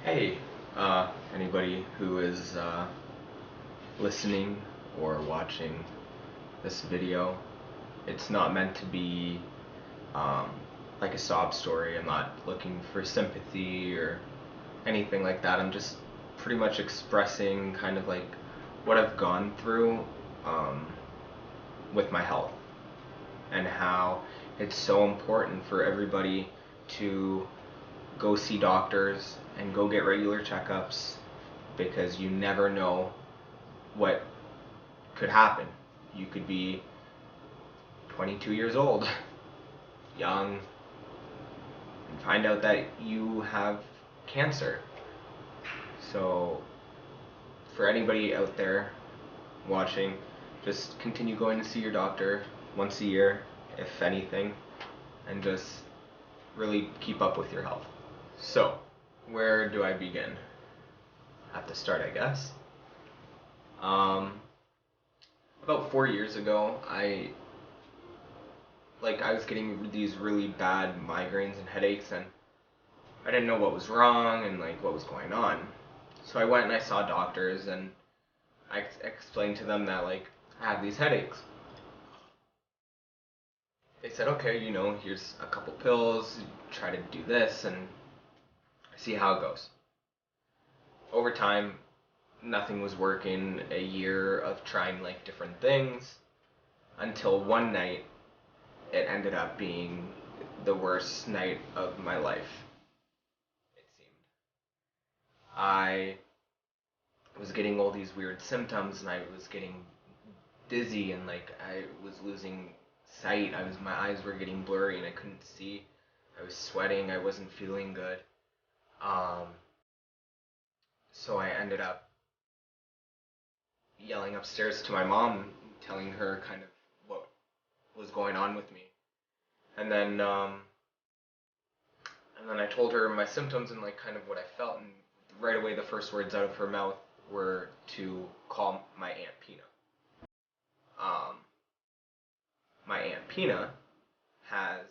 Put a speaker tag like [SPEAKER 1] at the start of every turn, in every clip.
[SPEAKER 1] Hey, anybody who is listening or watching this video, it's not meant to be um, like a sob story. I'm not looking for sympathy or anything like that. I'm just pretty much expressing kind of like what I've gone through um, with my health and how it's so important for everybody to go see doctors and go get regular checkups because you never know what could happen. You could be 22 years old, young, and find out that you have cancer. So, for anybody out there watching, just continue going to see your doctor once a year, if anything, and just really keep up with your health. So, where do I begin? At the start, I guess. Um, about 4 years ago, I was getting these really bad migraines and headaches, and I didn't know what was wrong and like what was going on. So I went and I saw doctors, and I explained to them that like I have these headaches. They said, okay, here's a couple pills, try to do this and see how it goes. Over time, nothing was working. A year of trying like different things until one night it ended up being the worst night of my life, it seemed. I was getting all these weird symptoms, and I was getting dizzy, and like I was losing sight. My eyes were getting blurry and I couldn't see. I was sweating, I wasn't feeling good. Um so I ended up yelling upstairs to my mom, telling her kind of what was going on with me. And then I told her my symptoms and like kind of what I felt, and right away the first words out of her mouth were to call my Aunt Pina. Um, my Aunt Pina has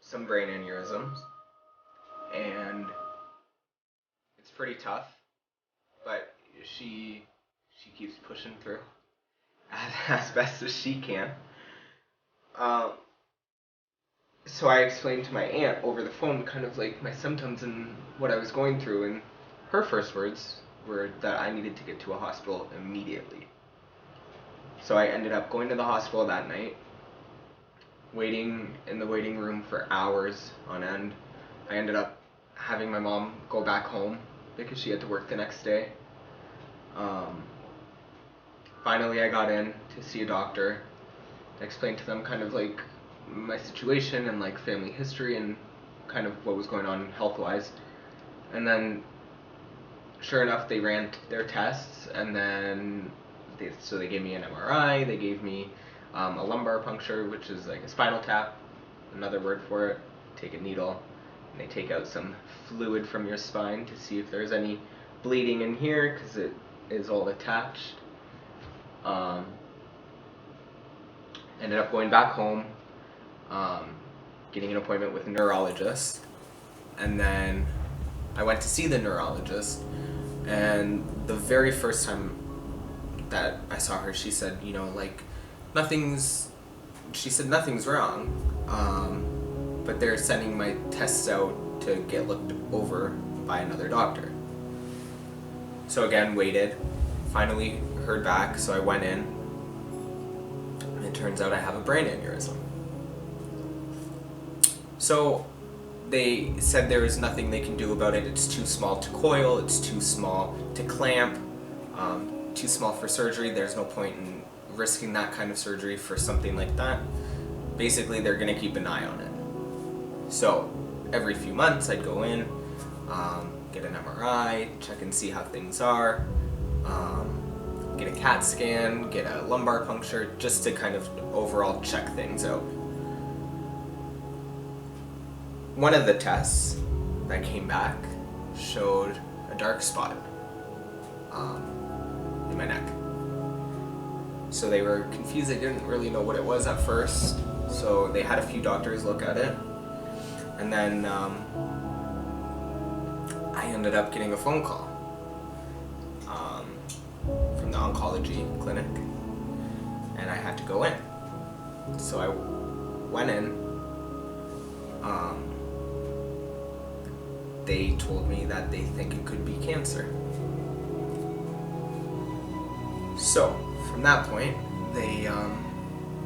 [SPEAKER 1] some brain aneurysms, and it's pretty tough, but she keeps pushing through as best as she can. Um, so I explained to my aunt over the phone kind of like my symptoms and what I was going through, and her first words were that I needed to get to a hospital immediately. So I ended up going to the hospital that night, waiting in the waiting room for hours on end. I ended up having my mom go back home because she had to work the next day. Um, Finally, I got in to see a doctor. I explained to them kind of like my situation and like family history and kind of what was going on health wise. And then, sure enough, they ran their tests, and then they gave me an MRI. They gave me a lumbar puncture, which is like a spinal tap, another word for it. Take a needle and they take out some fluid from your spine to see if there's any bleeding in here because it is all attached. Um, Ended up going back home, um, getting an appointment with a neurologist, and then I went to see the neurologist. And the very first time that I saw her, she said, like nothing's. She said nothing's wrong, but they're sending my tests out to get looked over by another doctor. So again, waited. Finally heard back, so I went in. And it turns out I have a brain aneurysm. So they said there is nothing they can do about it. It's too small to coil, it's too small to clamp, too small for surgery. There's no point in risking that kind of surgery for something like that. Basically, they're going to keep an eye on it. So every few months, I'd go in, get an MRI, check and see how things are, get a CAT scan, get a lumbar puncture, just to kind of overall check things out. One of the tests that came back showed a dark spot in my neck. So they were confused. They didn't really know what it was at first. So they had a few doctors look at it. And then I ended up getting a phone call from the oncology clinic, and I had to go in. So I went in. They told me that they think it could be cancer. So from that point, they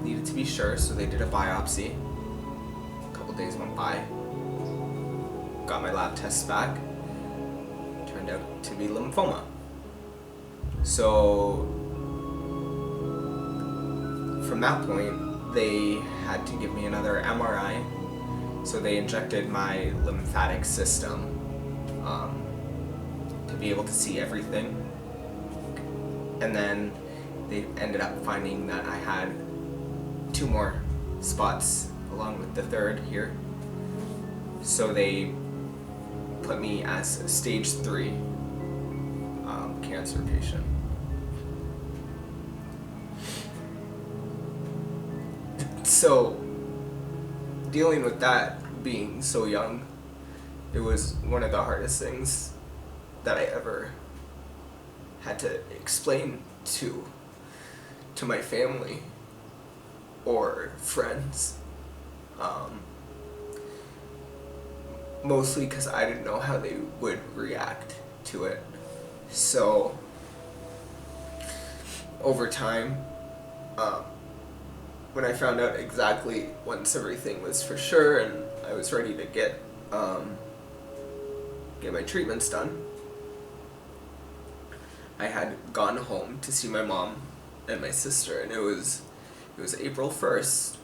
[SPEAKER 1] needed to be sure, so they did a biopsy. A couple days went by. Got my lab tests back. Turned out to be lymphoma. So from that point, they had to give me another MRI. So they injected my lymphatic system to be able to see everything. And then they ended up finding that I had 2 more spots along with the third here. So they put me as a stage 3 cancer patient. So dealing with that, being so young, it was one of the hardest things that I ever had to explain to my family or friends. Mostly because I didn't know how they would react to it. So over time, when I found out exactly, once everything was for sure and I was ready to get my treatments done, I had gone home to see my mom and my sister, and it was April 1st.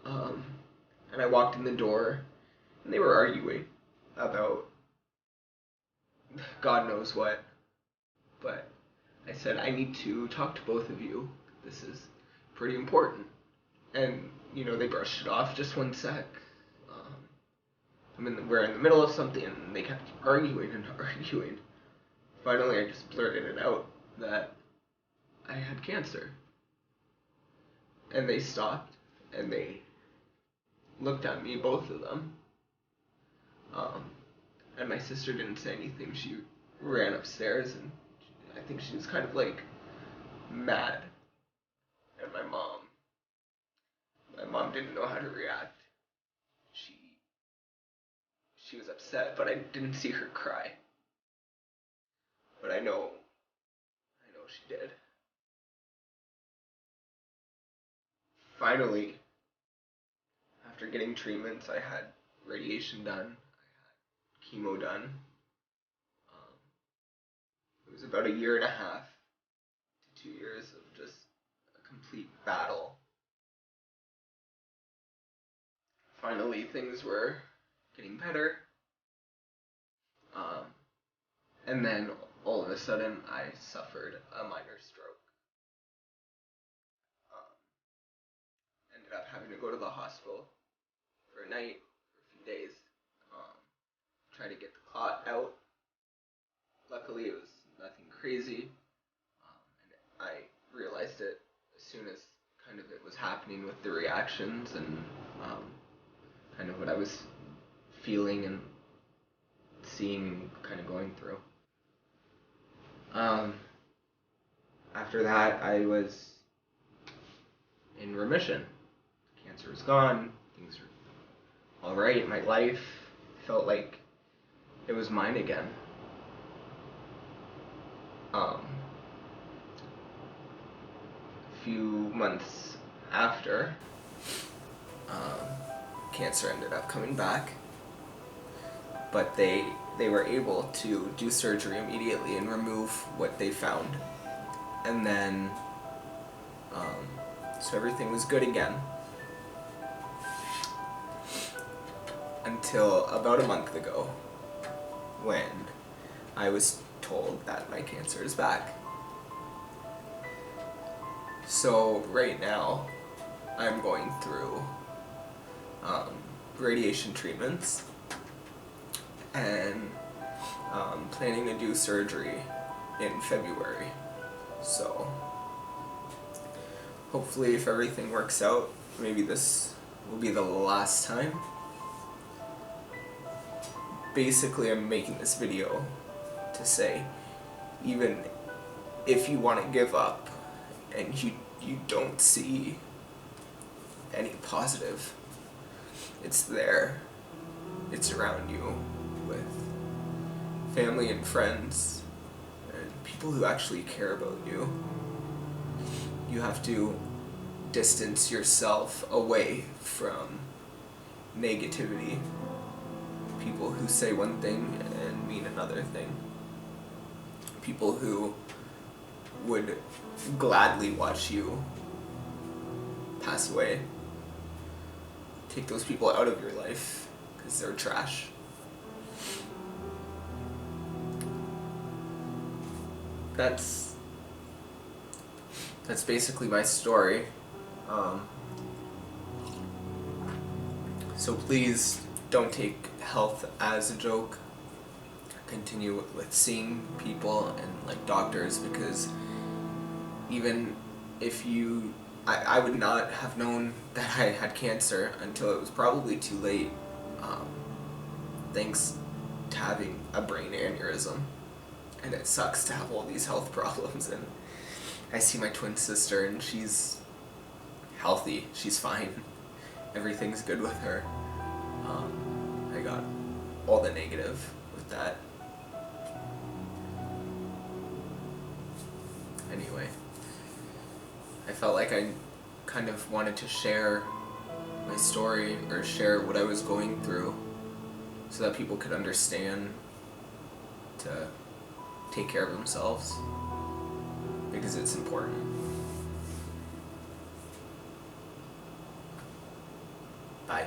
[SPEAKER 1] And I walked in the door, and they were arguing about God knows what. But I said, I need to talk to both of you. This is pretty important. And, they brushed it off. Just one sec. We're in the middle of something, and they kept arguing and arguing. Finally, I just blurted it out that I had cancer. And they stopped, and they looked at me, both of them. And my sister didn't say anything. She ran upstairs, and I think she was kind of like mad. And my mom didn't know how to react. She was upset, but I didn't see her cry. But I know she did. Finally, after getting treatments, I had radiation done. I had chemo done. It was about 1.5 years to 2 years of just a complete battle. Finally, things were getting better. And then all of a sudden, I suffered a minor stroke. Ended up having to go to the hospital for a night, for a few days, try to get the clot out. Luckily, it was nothing crazy, and I realized it as soon as kind of it was happening with the reactions and kind of what I was feeling and seeing, kind of going through. After that, I was in remission. Cancer was gone. Things were all right. My life felt like it was mine again. A few months after, cancer ended up coming back, but they were able to do surgery immediately and remove what they found, and then so everything was good again until about a month ago, when I was told that my cancer is back. So right now, I'm going through radiation treatments and planning to do surgery in February. So hopefully, if everything works out, maybe this will be the last time.
[SPEAKER 2] basically I'm making this video to say, even if you want to give up and you don't see any positive, it's there. It's around you with family and friends and people who actually care about you. You have to distance yourself away from negativity. People who say one thing and mean another thing. People who would gladly watch you pass away. Take those people out of your life because they're trash. That's basically my story. So please don't take health as a joke. Continue with seeing people and like doctors, because even if I would not have known that I had cancer until it was probably too late, thanks to having a brain aneurysm. And it sucks to have all these health problems, and I see my twin sister and she's healthy, she's fine, everything's good with her. I got all the negative with that. Anyway, I felt like I kind of wanted to share my story or share what I was going through so that people could understand to take care of themselves, because it's important. Bye.